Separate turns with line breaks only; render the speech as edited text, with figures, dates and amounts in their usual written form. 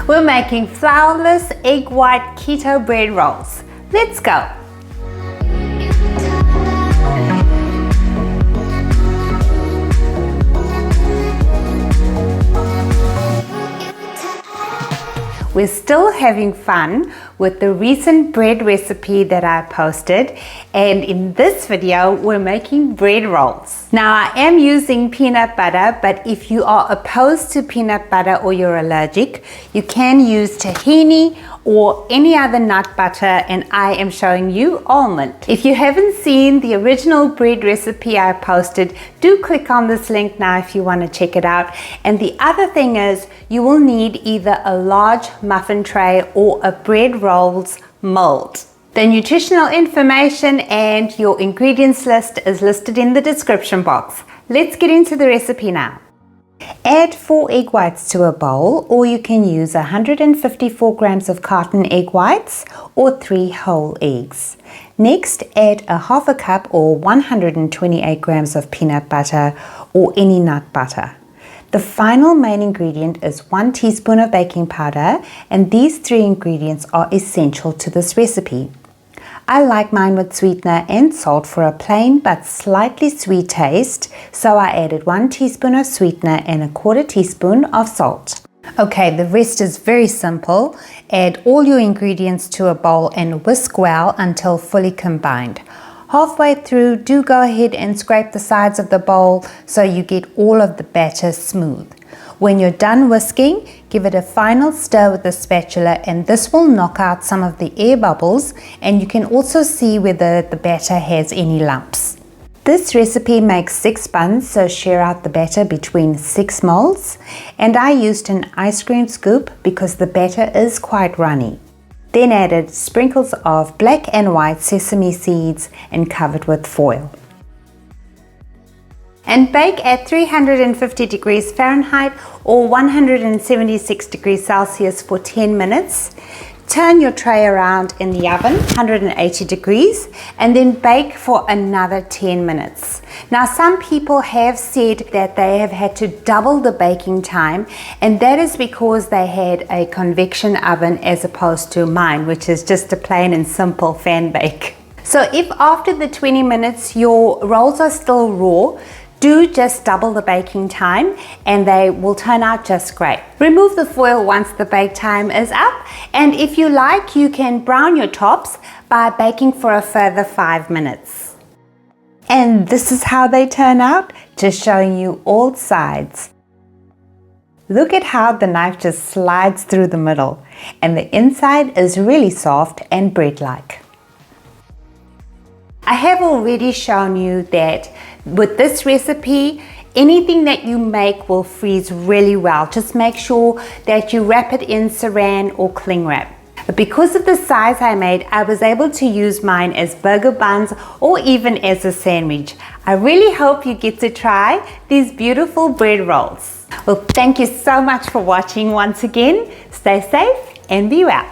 We're making flourless egg white keto bread rolls. Let's go. We're still having fun with the recent bread recipe that I posted, and in this video we're making bread rolls. Now I am using peanut butter, but if you are opposed to peanut butter or you're allergic, you can use tahini or any other nut butter, and I am showing you almond. If you haven't seen the original bread recipe I posted, do click on this link now if you want to check it out. And the other thing is, you will need either a large muffin tray or a bread rolls mold. The nutritional information and your ingredients list is listed in the description box. Let's get into the recipe now. Add 4 egg whites to a bowl, or you can use 154 grams of carton egg whites or 3 whole eggs. Next, add a half a cup or 128 grams of peanut butter or any nut butter. The final main ingredient is 1 teaspoon of baking powder, and these 3 ingredients are essential to this recipe. I like mine with sweetener and salt for a plain but slightly sweet taste, so I added 1 teaspoon of sweetener and a 1/4 teaspoon of salt. Okay, the rest is very simple. Add all your ingredients to a bowl and whisk well until fully combined. Halfway through, do go ahead and scrape the sides of the bowl so you get all of the batter smooth. When you're done whisking, give it a final stir with the spatula, and this will knock out some of the air bubbles, and you can also see whether the batter has any lumps. This recipe makes 6 buns, so share out the batter between 6 molds, and I used an ice cream scoop because the batter is quite runny. Then added sprinkles of black and white sesame seeds and covered with foil. And bake at 350 degrees Fahrenheit or 176 degrees Celsius for 10 minutes. Turn your tray around in the oven, 180 degrees, and then bake for another 10 minutes. Now, some people have said that they have had to double the baking time, and that is because they had a convection oven as opposed to mine, which is just a plain and simple fan bake. So if after the 20 minutes your rolls are still raw, do just double the baking time and they will turn out just great. Remove the foil once the bake time is up, and if you like, you can brown your tops by baking for a further 5 minutes. And this is how they turn out, just showing you all sides. Look at how the knife just slides through the middle, and the inside is really soft and bread-like. I have already shown you that with this recipe, anything that you make will freeze really well. Just make sure that you wrap it in saran or cling wrap. But because of the size I made, I was able to use mine as burger buns or even as a sandwich. I really hope you get to try these beautiful bread rolls. Well, thank you so much for watching once again. Stay safe and be well.